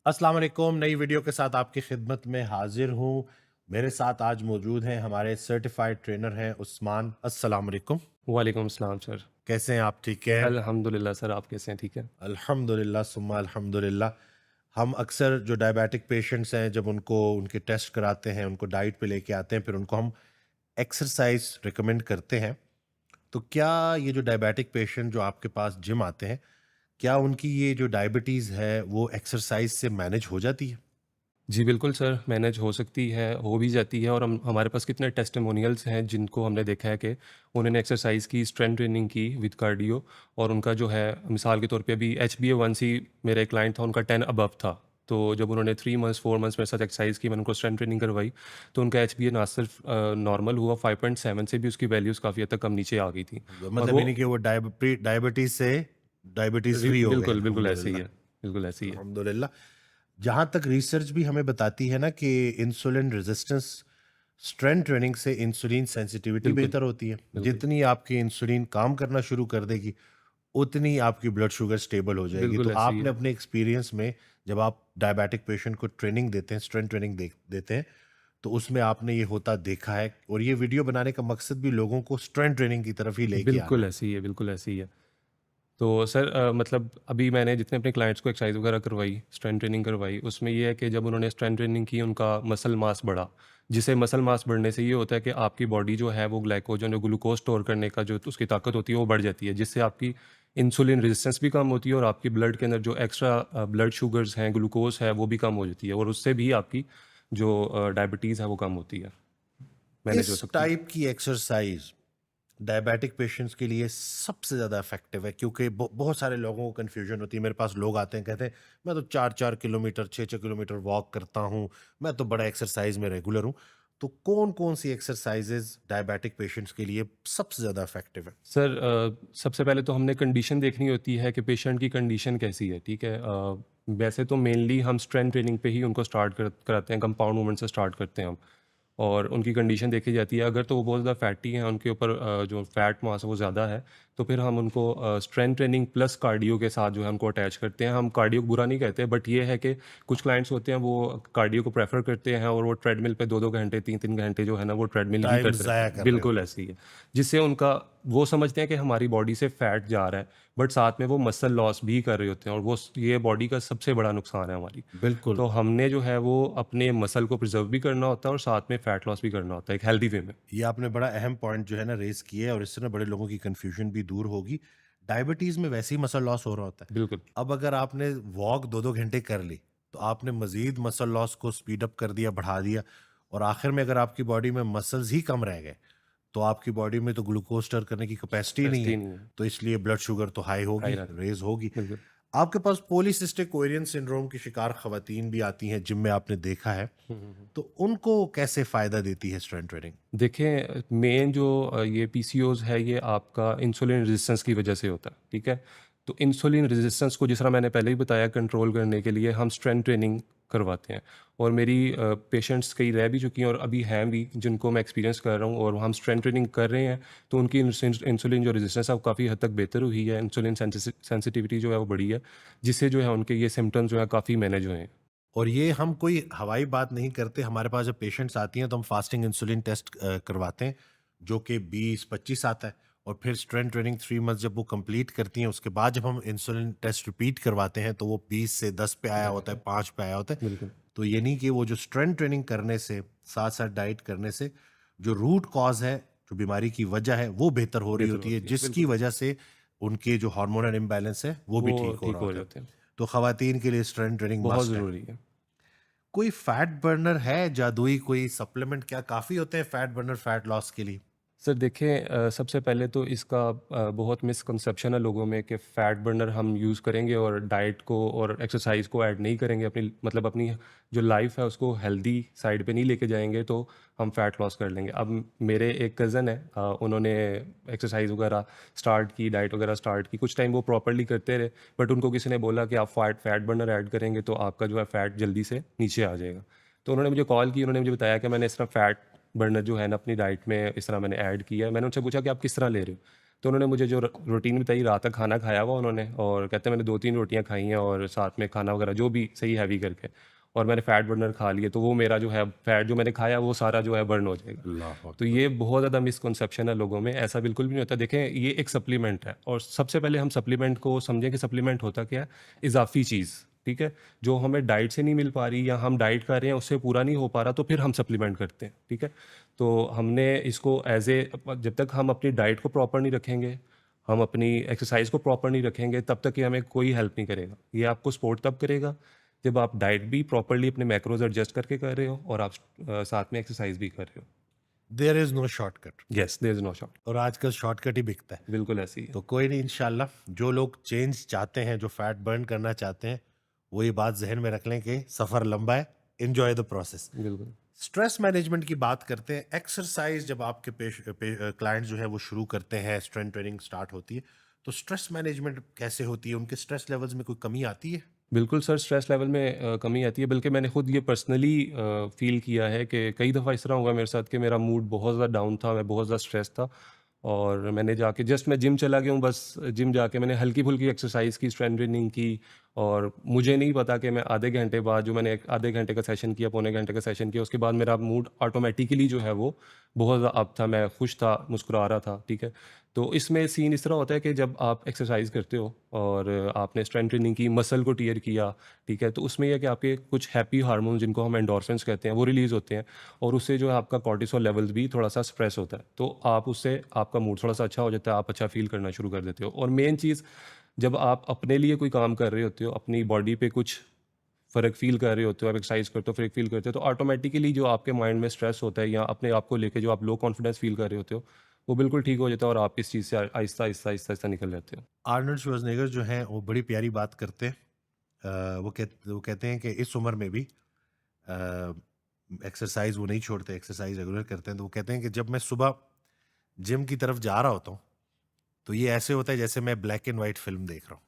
अस्सलाम वालेकुम। नई वीडियो के साथ आपकी खिदमत में हाजिर हूँ। मेरे साथ आज मौजूद हैं हमारे सर्टिफाइड ट्रेनर हैं उस्मान। अस्सलाम वालेकुम। वालेकुम अस्सलाम सर। कैसे हैं आप? ठीक हैं? अल्हम्दुलिल्लाह सर, आप कैसे हैं? ठीक है? अल्हम्दुलिल्लाह सुम्मा अल्हम्दुलिल्लाह। हम अक्सर जो डायबिटिक पेशेंट्स हैं जब उनको उनके टेस्ट कराते हैं, उनको डाइट पे लेके आते हैं, फिर उनको हम एक्सरसाइज रिकमेंड करते हैं। तो क्या ये जो डायबिटिक पेशेंट जो आपके पास जिम आते हैं, क्या उनकी ये जो डायबिटीज़ है वो एक्सरसाइज से मैनेज हो जाती है? जी बिल्कुल सर, मैनेज हो सकती है, हो भी जाती है और हम हमारे पास कितने टेस्टिमोनियल्स हैं जिनको हमने देखा है कि उन्होंने एक्सरसाइज़ की, स्ट्रेंथ ट्रेनिंग की विद कार्डियो और उनका जो है मिसाल के तौर पे अभी HbA1c मेरा एक क्लाइंट था, उनका 10 अबव था। तो जब उन्होंने 3 मंथ्स, 4 मंथ्स मेरे साथ एक्सरसाइज़ की, मैंने उनको स्ट्रेंथ ट्रेनिंग करवाई, तो उनका HbA ना सिर्फ नॉर्मल हुआ, 5.7 से भी उसकी वैल्यूज़ काफ़ी हद तक कम नीचे आ गई थी और मतलब वो यानी कि वो डायबिटीज से डायबिटीज फ्री हो गए, बिल्कुल, बिल्कुल ऐसे ही अल्हम्दुलिल्लाह। है। बिल्कुल ऐसे ही है। अल्हम्दुलिल्लाह। जहाँ तक रिसर्च भी हमें बताती है ना कि इंसुलिन रेजिस्टेंस स्ट्रेंथ ट्रेनिंग से इंसुलिन सेंसिटिविटी बिल्कुल, बेहतर होती है। बिल्कुल। जितनी आपकी इंसुलिन काम करना शुरू कर देगी, उतनी आपकी ब्लड शुगर स्टेबल हो जाएगी। तो बिल्कुल ऐसे ही आपने है। अपने एक्सपीरियंस में जब आप डायबिटिक पेशेंट को ट्रेनिंग देते हैं, स्ट्रेंथ ट्रेनिंग देते हैं, तो उसमें आपने ये होता देखा है और ये वीडियो बनाने का मकसद भी लोगों को स्ट्रेंथ ट्रेनिंग की तरफ ही लेके आना बिल्कुल है। ऐसे ही है, बिल्कुल ऐसे ही है। तो सर मतलब अभी मैंने जितने अपने क्लाइंट्स को एक्सरसाइज वगैरह करवाई, स्ट्रेंथ ट्रेनिंग करवाई, उसमें ये है कि जब उन्होंने स्ट्रेंथ ट्रेनिंग की, उनका मसल मास बढ़ा। जिससे मसल मास बढ़ने से ये होता है कि आपकी बॉडी जो है वो ग्लाइकोजन, जो ग्लूकोज स्टोर करने का जो उसकी ताकत होती है वो बढ़ जाती है। जिससे आपकी इंसुलिन रेजिस्टेंस भी कम होती है और आपकी ब्लड के अंदर जो एक्स्ट्रा ब्लड शुगर्स हैं, ग्लूकोज है, वो भी कम हो जाती है और उससे भी आपकी जो डायबिटीज़ है वो कम होती है, मैनेज इस हो सकती है। टाइप की एक्सरसाइज डायबिटिक पेशेंट्स के लिए सबसे ज़्यादा इफेक्टिव है क्योंकि बहुत सारे लोगों को कन्फ्यूजन होती है। मेरे पास लोग आते हैं, कहते हैं मैं तो 4-4 किलोमीटर 6-6 किलोमीटर वॉक करता हूँ, मैं तो बड़ा एक्सरसाइज में रेगुलर हूँ। तो कौन कौन सी एक्सरसाइजेज डायबिटिक पेशेंट्स के लिए सबसे ज़्यादा इफेक्टिव है? सर सबसे पहले तो हमने कंडीशन देखनी होती है कि पेशेंट की कंडीशन कैसी है, ठीक है? वैसे तो मेनली हम स्ट्रेंथ ट्रेनिंग पे ही उनको स्टार्ट कराते हैं, कंपाउंड मूवमेंट से स्टार्ट करते हैं हम और उनकी कंडीशन देखी जाती है। अगर तो वो बहुत ज़्यादा फैटी हैं, उनके ऊपर जो फैट मास है वो ज़्यादा है, तो फिर हम उनको स्ट्रेंथ ट्रेनिंग प्लस कार्डियो के साथ जो है उनको अटैच करते हैं। हम कार्डियो को बुरा नहीं कहते, बट ये है कि कुछ क्लाइंट्स होते हैं वो कार्डियो को प्रेफर करते हैं और वो ट्रेडमिल पे 2-2 घंटे, 3-3 घंटे जो है ना वो ट्रेडमिल ही टाइम करते रहते ज़ाया हैं। कर रहे बिल्कुल होते हैं। ऐसे ही है। जिससे उनका वो समझते हैं कि हमारी बॉडी से फैट जा रहा है, बट साथ में वो मसल लॉस भी कर रहे होते हैं और वो ये बॉडी का सबसे बड़ा नुकसान है हमारी। बिल्कुल। तो हमने जो है वो अपने मसल को प्रिजर्व भी करना होता है और साथ में फैट लॉस भी करना होता है एक हेल्दी वे में। ये आपने बड़ा अहम पॉइंट जो है ना रेस किया है और इससे ना बड़े लोगों की कन्फ्यूजन भी दूर होगी। डायबिटीज़ में वैसे ही मसल लॉस हो रहा होता है। बिल्कुल, अब अगर आपने वॉक 2-2 घंटे कर ली, तो आपने मज़ीद मसल लॉस को स्पीड अप कर दिया, बढ़ा दिया और आखिर में अगर आपकी बॉडी में मसल्स ही कम रह गए, तो आपकी बॉडी में तो ग्लूकोज स्टोर करने की कैपेसिटी नहीं कैपेसिटी है, नहीं है, तो इसलिए ब्लड शुगर तो हाई हाई होगी, रहता है। रेज़ होगी। बिल्कुल। आपके पास पॉलीसिस्टिक ओवेरियन सिंड्रोम की शिकार खवातीन भी आती हैं, जिम में आपने देखा है, हुँ, हुँ, हुँ। तो उनको कैसे फ़ायदा देती है स्ट्रेंथ ट्रेनिंग? देखें मेन जो ये पीसीओज़ है ये आपका इंसुलिन रेजिस्टेंस की वजह से होता है, ठीक है? तो इंसुलिन रेजिस्टेंस को जिस तरह मैंने पहले ही बताया कंट्रोल करने के लिए हम स्ट्रेंथ ट्रेनिंग करवाते हैं और मेरी पेशेंट्स कई रह भी चुकी हैं और अभी हैं भी जिनको मैं एक्सपीरियंस कर रहा हूँ और हम स्ट्रेंथ ट्रेनिंग कर रहे हैं, तो उनकी इंसुलिन जो रेजिस्टेंस है वो काफ़ी हद तक बेहतर हुई है, इंसुलिन सेंसिटिविटी जो है वो बढ़ी है, जिससे जो है उनके ये सिम्पटम्स जो है काफ़ी मैनेज हुए हैं। और ये हम कोई हवाई बात नहीं करते, हमारे पास जब पेशेंट्स आती हैं तो हम फास्टिंग इंसुलिन टेस्ट करवाते हैं, जो कि 20-25 आता है और फिर स्ट्रेंथ ट्रेनिंग 3 मंथ्स जब वो कंप्लीट करती हैं, उसके बाद जब हम इंसुलिन टेस्ट रिपीट करवाते हैं, तो वो 20 से 10 पे आया होता है, 5 पे आया होता है। बिल्कुल, तो ये नहीं कि वो जो स्ट्रेंथ ट्रेनिंग करने से, साथ-साथ डाइट करने से, जो रूट कॉज़ है, जो बीमारी की वजह है, वो बेहतर हो रही बेहतर होती है, होती है, जिसकी बिल्कुल। वजह से उनके जो हार्मोनल इम्बैलेंस है, वो भी वो ठीक हो ठीक रहा हो होता है। जाते हैं, तो खवातीन के लिए स्ट्रेंथ ट्रेनिंग बहुत मस्ट है। ज़रूरी है। कोई फैट बर्नर है जादुई, कोई सप्लीमेंट क्या काफ़ी होते हैं फैट बर्नर फैट लॉस के लिए? सर देखें सबसे पहले तो इसका बहुत मिसकंसेप्शन है लोगों में कि फ़ैट बर्नर हम यूज़ करेंगे और डाइट को और एक्सरसाइज को ऐड नहीं करेंगे अपनी मतलब अपनी जो लाइफ है उसको हेल्दी साइड पे नहीं लेके जाएंगे तो हम फैट लॉस कर लेंगे। अब मेरे एक कज़न है उन्होंने एक्सरसाइज वगैरह स्टार्ट की, डाइट वगैरह स्टार्ट की, कुछ टाइम वो प्रॉपरली करते रहे, बट उनको किसी ने बोला कि आप फैट बर्नर ऐड करेंगे तो आपका जो है फैट जल्दी से नीचे आ जाएगा। तो उन्होंने मुझे कॉल की, उन्होंने मुझे बताया कि मैंने इस तरह फैट बर्नर जो है ना अपनी डाइट में इस तरह मैंने ऐड किया है। मैंने उनसे पूछा कि आप किस तरह ले रहे हो? तो उन्होंने मुझे जो रूटीन बताई, रात का खाना खाया हुआ उन्होंने, और कहते हैं मैंने 2-3 रोटियाँ खाई हैं और साथ में खाना वगैरह जो भी सही हैवी करके, और मैंने फैट बर्नर खा लिए, तो वो मेरा जो है फैट जो मैंने खाया वो सारा जो है बर्न हो जाएगा। अल्लाह तो अकबर। ये बहुत ज़्यादा मिसकंसेप्शन है लोगों में, ऐसा बिल्कुल भी नहीं होता। देखें, ये एक सप्लीमेंट है, और सबसे पहले हम सप्लीमेंट को समझें कि सप्लीमेंट होता क्या है? इज़ाफ़ी चीज़, ठीक है? जो हमें डाइट से नहीं मिल पा रही, या हम डाइट कर रहे हैं उससे पूरा नहीं हो पा रहा, तो फिर हम सप्लीमेंट करते हैं, ठीक है? तो हमने इसको एज़ ए जब तक हम अपनी डाइट को प्रॉपर नहीं रखेंगे, हम अपनी एक्सरसाइज को प्रॉपर नहीं रखेंगे, तब तक ये हमें कोई हेल्प नहीं करेगा। ये आपको सपोर्ट तब करेगा जब आप डाइट भी प्रॉपर्ली अपने मैक्रोज एडजस्ट करके कर रहे हो, और आप साथ में एक्सरसाइज भी कर रहे हो। There is no shortcut, yes, there is no short. और आजकल शॉर्टकट ही बिकता है। बिल्कुल ऐसी ही है। तो कोई नहीं, इंशाल्लाह जो लोग चेंज चाहते हैं, जो फैट बर्न करना चाहते हैं, वो ये बात जहन में रख लें कि सफ़र लंबा है, एंजॉय द प्रोसेस। बिल्कुल। स्ट्रेस मैनेजमेंट की बात करते हैं। एक्सरसाइज जब आपके क्लाइंट जो है वो शुरू करते हैं, स्ट्रेंथ ट्रेनिंग स्टार्ट होती है, तो स्ट्रेस मैनेजमेंट कैसे होती है? उनके स्ट्रेस लेवल्स में कोई कमी आती है? बिल्कुल सर, स्ट्रेस लेवल में कमी आती है, बल्कि मैंने खुद ये पर्सनली फ़ील किया है कि कई दफ़ा इस तरह हुआ मेरे साथ कि मेरा मूड बहुत ज़्यादा डाउन था, मैं बहुत ज़्यादा स्ट्रेस था, और मैंने जाके जस्ट मैं जिम चला गया हूँ, बस जिम जाके मैंने हल्की-फुल्की एक्सरसाइज़ की, स्ट्रेंथ ट्रेनिंग की, और मुझे नहीं पता कि मैं आधे घंटे बाद, जो मैंने एक आधे घंटे का सेशन किया, पौने घंटे का सेशन किया, उसके बाद मेरा मूड ऑटोमेटिकली जो है वो बहुत ज़्यादा अप था, मैं खुश था, मुस्कुरा रहा था, ठीक है? तो इसमें सीन इस तरह होता है कि जब आप एक्सरसाइज करते हो और आपने स्ट्रेंथ ट्रेनिंग की, मसल को टियर किया, ठीक है? तो उसमें यह है कि आपके कुछ हैप्पी हार्मोन, जिनको हम एंडोर्फिन्स कहते हैं, वो रिलीज़ होते हैं, और उससे जो है आपका कॉर्टिसोल लेवल्स भी थोड़ा-सा सप्रेस होता है। तो आप उससे आपका मूड थोड़ा-सा अच्छा हो जाता है, आप अच्छा फ़ील करना शुरू कर देते हो। और मेन चीज़, जब आप अपने लिए कोई काम कर रहे होते हो, अपनी बॉडी पे कुछ फ़र्क फ़ील कर रहे होते हो, आप एक्सरसाइज करते हो, फ़र्क फ़ील करते हो, तो ऑटोमेटिकली जो आपके माइंड में स्ट्रेस होता है, या अपने आप को लेके जो आप लो कॉन्फिडेंस फ़ील कर रहे होते हो, वो बिल्कुल ठीक हो जाता है, और आप इस चीज़ से आहिस्ता, आहिस्ता, आहिस्ता, आहिस्ता निकल जाते हो। आर्नल्ड श्वार्ज़नेगर जो हैं वो बड़ी प्यारी बात करते हैं। वो कहते हैं कि इस उम्र में भी एक्सरसाइज वो नहीं छोड़ते, एक्सरसाइज रेगुलर करते हैं। तो वो कहते हैं कि जब मैं सुबह जिम की तरफ जा रहा होता हूँ, तो ये ऐसे होता है जैसे मैं ब्लैक एंड वाइट फिल्म देख रहा हूँ,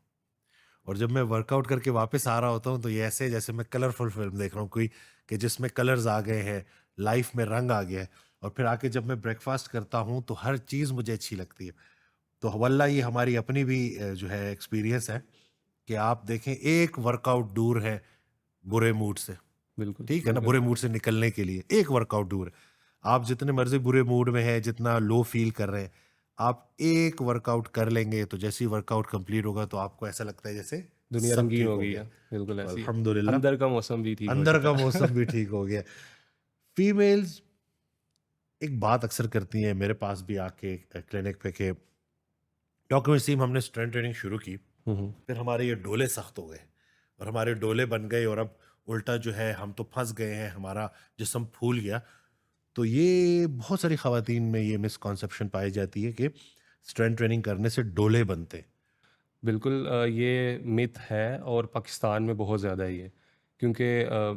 और जब मैं वर्कआउट करके वापस आ रहा होता हूँ, तो ये ऐसे जैसे मैं कलरफुल फिल्म देख रहा हूँ कोई, कि जिसमें कलर्स आ गए हैं, लाइफ में रंग आ गया है। और फिर आके जब मैं ब्रेकफास्ट करता हूँ, तो हर चीज़ मुझे अच्छी लगती है। तो वल्लाह ये हमारी अपनी भी जो है एक्सपीरियंस है कि आप देखें, एक वर्कआउट दूर है बुरे मूड से। बिल्कुल, ठीक है ना? बिल्कुल। बुरे मूड से निकलने के लिए एक वर्कआउट दूर है। आप जितने मर्ज़ी बुरे मूड में हैं, जितना लो फ़ील कर रहे हैं, आप एक वर्कआउट कर लेंगे, तो जैसे ही वर्कआउट कंप्लीट होगा, तो आपको ऐसा लगता है जैसे दुनिया सब रंगीन ठीक हो हो गई गया। है, बिल्कुल तो ऐसी है। अल्हम्दुलिल्लाह, अंदर का मौसम भी ठीक हो अंदर चुका का है। मौसम भी ठीक हो गया। फीमेल्स एक बात अक्सर करती हैं मेरे पास भी आके क्लिनिक पे, कि डॉक्टर वसीम, हमने स्ट्रेंथ ट्रेनिंग शुरू की, हुँ, हुँ। फिर हमारे ये डोले सख्त हो गए, और हमारे डोले बन गए, और अब उल्टा जो है हम तो फंस गए हैं, हमारा जिस्म फूल गया। तो ये बहुत सारी ख़वातीन में ये मिसकॉन्सेप्शन पाई जाती है कि स्ट्रेंथ ट्रेनिंग करने से डोले बनते हैं। बिल्कुल, ये मिथ है, और पाकिस्तान में बहुत ज़्यादा है ये, क्योंकि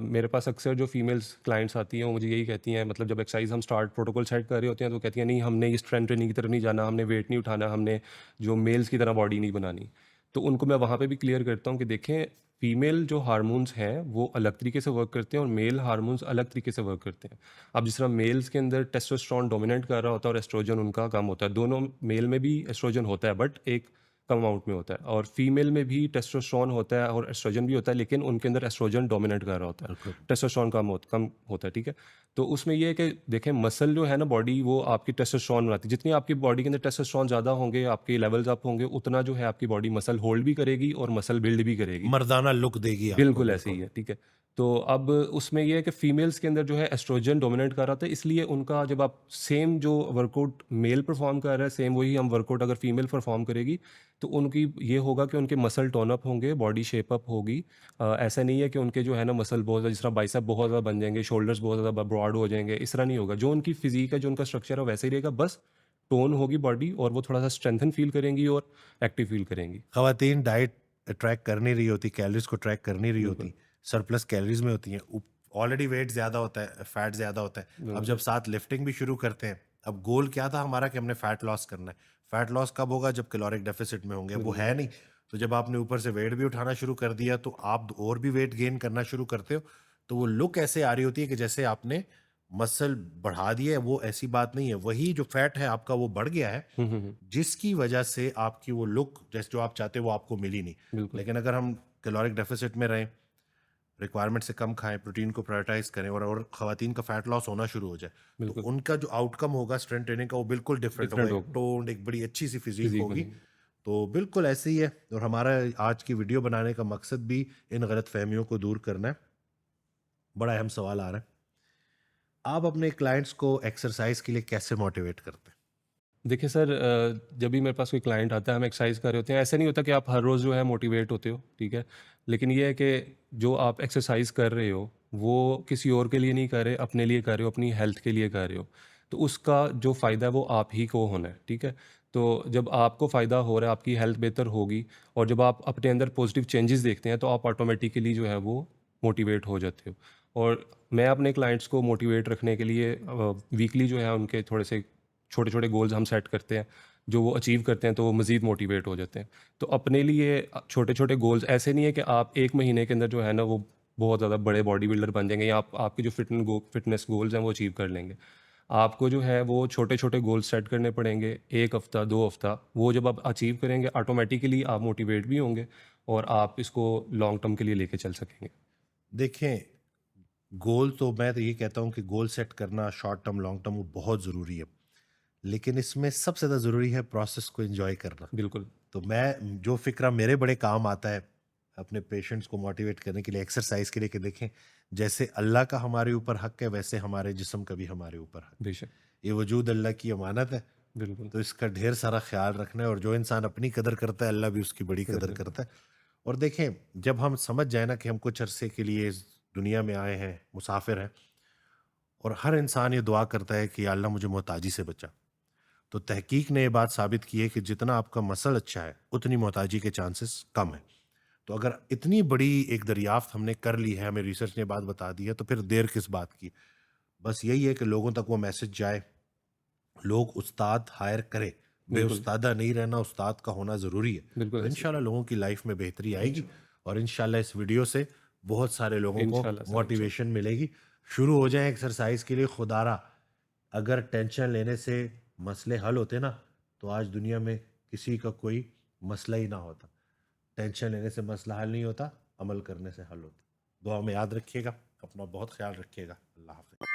मेरे पास अक्सर जो फीमेल्स क्लाइंट्स आती हैं, वो मुझे यही कहती हैं, मतलब जब एक्सरसाइज हम स्टार्ट प्रोटोकॉल सेट कर रहे होते हैं, तो कहती हैं नहीं, हमने इस स्ट्रेंथ ट्रेनिंग की तरफ नहीं जाना, हमने वेट नहीं उठाना, हमने जो मेल्स की तरह बॉडी नहीं बनानी। तो उनको मैं वहाँ पे भी क्लियर करता हूँ कि देखें, फीमेल जो हार्मोन्स हैं वो अलग तरीके से वर्क करते हैं, और मेल हार्मोन्स अलग तरीके से वर्क करते हैं। अब जिस तरह मेल्स के अंदर टेस्टोस्टेरोन डोमिनेट कर रहा होता है और एस्ट्रोजन उनका कम होता है, दोनों मेल में भी एस्ट्रोजन होता है, बट एक कम अमाउंट में होता है, और फीमेल में भी टेस्टोस्टेरोन होता है और एस्ट्रोजन भी होता है, लेकिन उनके अंदर एस्ट्रोजन डोमिनेट कर रहा होता है, बिल्कुल। टेस्टोस्टेरोन कम होता है, ठीक है? तो उसमें ये है कि देखें, मसल जो है ना, बॉडी वो आपकी टेस्टोस्टेरोन बनाती है, जितनी आपकी बॉडी के अंदर टेस्टोस्टेरोन ज़्यादा होंगे, आपके लेवल्स अप होंगे, उतना जो है आपकी बॉडी मसल होल्ड भी करेगी और मसल बिल्ड भी करेगी। मर्दाना लुक देगी आपको, बिल्कुल ऐसे ही बिल्कुल। है, ठीक है। तो अब उसमें ये है कि फीमेल्स के अंदर जो है एस्ट्रोजन डोमिनेट कर रहा था, इसलिए उनका जब आप सेम जो वर्कआउट मेल परफॉर्म कर रहा है, सेम वही हम वर्कआउट अगर फीमेल परफॉर्म करेगी, तो उनकी ये होगा कि उनके मसल टोन अप होंगे, बॉडी शेप अप होगी। ऐसा नहीं है कि उनके जो है ना मसल बहुत ज़्यादा, जिस तरह बाइसेप बहुत ज़्यादा बन जाएंगे, शोल्डर्स बहुत ज़्यादा ब्रॉड हो जाएंगे, इस तरह नहीं होगा। जो उनकी फिजिक है, जो उनका स्ट्रक्चर है, वैसे ही रहेगा, बस टोन होगी बॉडी, और वो थोड़ा सा स्ट्रेंथन फील करेंगी और एक्टिव फील करेंगी। ख़वातीन डाइट ट्रैक कर नहीं रही होती, कैलोरीज को ट्रैक कर नहीं रही बिल्कुल, होती, सरप्लस कैलोरीज में होती हैं, ऑलरेडी वेट ज़्यादा होता है, फैट ज़्यादा होता है। अब जब बिल्कुल, साथ लिफ्टिंग भी शुरू करते हैं, अब गोल क्या था हमारा कि हमने फैट लॉस करना है। फैट लॉस कब होगा? जब कैलोरिक डेफिसिट में होंगे, वो बिल्कुल। है नहीं। तो जब आपने ऊपर से वेट भी उठाना शुरू कर दिया, तो आप और भी वेट गेन करना शुरू करते हो, तो वो लुक ऐसे आ रही होती है कि जैसे आपने मसल बढ़ा दिया है, वो ऐसी बात नहीं है। वही जो फैट है आपका वो बढ़ गया है, जिसकी वजह से आपकी वो लुक जैसे जो आप चाहते हो वो आपको मिली नहीं। बिल्कुल, लेकिन अगर हम कैलोरिक डेफिसिट में रहें, रिक्वायरमेंट से कम खाएं, प्रोटीन को प्रायोरिटाइज करें और खवातीन का फैट लॉस होना शुरू हो जाए, तो बिल्कुल, उनका जो आउटकम होगा स्ट्रेंथ ट्रेनिंग का वो बिल्कुल डिफरेंट होगा। डिफरेंट एक होगा, टोन्ड, एक बड़ी अच्छी सी फिजिक फिज़ीक होगी। बनेगी। तो बिल्कुल ऐसे ही है, और हमारा आज की वीडियो बनाने का मकसद भी इन गलत फहमियों को दूर करना है। बड़ा अहम सवाल आ रहा है, आप अपने क्लाइंट्स को एक्सरसाइज के लिए कैसे मोटिवेट करते हैं? देखिए सर, जब भी मेरे पास कोई क्लाइंट आता है, हम एक्सरसाइज कर रहे होते हैं, ऐसा नहीं होता कि आप हर रोज़ जो है मोटिवेट होते हो, ठीक है? लेकिन ये है कि जो आप एक्सरसाइज कर रहे हो, वो किसी और के लिए नहीं कर रहे, अपने लिए कर रहे हो, अपनी हेल्थ के लिए कर रहे हो। तो उसका जो फ़ायदा है वो आप ही को होना है, ठीक है? तो जब आपको फ़ायदा हो रहा है, आपकी हेल्थ बेहतर होगी, और जब आप अपने अंदर पॉजिटिव चेंजेस देखते हैं, तो आप ऑटोमेटिकली जो है वो मोटिवेट हो जाते हो। और मैं अपने क्लाइंट्स को मोटिवेट रखने के लिए वीकली जो है उनके थोड़े से छोटे-छोटे गोल्स हम सेट करते हैं, जो वो अचीव करते हैं तो वो मज़ीद मोटिवेट हो जाते हैं। तो अपने लिए छोटे-छोटे गोल्स, ऐसे नहीं है कि आप 1 महीने के अंदर जो है ना वो बहुत ज़्यादा बड़े बॉडी बिल्डर बन जाएँगे, या आपके जो फिटनेस गोल्स हैं वो अचीव कर लेंगे। आपको जो है वो छोटे-छोटे गोल्स सेट करने पड़ेंगे, 1 हफ़्ता, 2 हफ़्ता, वो जब आप अचीव करेंगे ऑटोमैटिकली आप मोटिवेट भी होंगे और आप इसको लॉन्ग टर्म के लिए लेके चल सकेंगे। देखें, गोल तो मैं तो ये कहता हूँ कि गोल सेट करना शॉर्ट टर्म लॉन्ग टर्म वो बहुत ज़रूरी है, लेकिन इसमें सबसे ज़्यादा ज़रूरी है प्रोसेस को एंजॉय करना। बिल्कुल, तो मैं जो फ़िक्रा मेरे बड़े काम आता है अपने पेशेंट्स को मोटिवेट करने के लिए, एक्सरसाइज के लिए, कि देखें, जैसे अल्लाह का हमारे ऊपर हक है वैसे हमारे जिस्म का भी हमारे ऊपर हक है। बेशक, ये वजूद अल्लाह की अमानत है, बिल्कुल, तो इसका ढेर सारा ख्याल रखना है, और जो इंसान अपनी कदर करता है अल्लाह भी उसकी बड़ी कदर कदर करता है। करता है। और देखें, जब हम समझ जाए ना कि हम कुछ अरसे के लिए इस दुनिया में आए हैं, मुसाफिर हैं, और हर इंसान ये दुआ करता है कि या अल्लाह मुझे मोहताजी से बचा, तो तहकीक ने ये बात साबित की है कि जितना आपका मसल अच्छा है उतनी मोहताजी के चांसेस कम है। तो अगर इतनी बड़ी एक दरियाफ्त हमने कर ली है, हमें रिसर्च ने बात बता दी है, तो फिर देर किस बात की? बस यही है कि लोगों तक वो मैसेज जाए, लोग उस्ताद हायर करें, बिल्कुल, बेउस्तादा नहीं रहना, उस्ताद का होना ज़रूरी है। बिल्कुल तो ऐसे इंशाल्लाह लोगों की लाइफ में बेहतरी आएगी, इंशा और इंशाल्लाह इस वीडियो से बहुत सारे लोगों को इंशाल्लाह सर, इंशाल्लाह। मोटिवेशन मिलेगी। शुरू हो जाएं एक्सरसाइज के लिए। खुदारा, अगर टेंशन लेने से मसले हल होते ना, तो आज दुनिया में किसी का कोई मसला ही ना होता। टेंशन लेने से मसला हल नहीं होता, अमल करने से हल होता। दुआ में याद रखिएगा, अपना बहुत ख्याल रखिएगा। अल्लाह हाफ़िज़।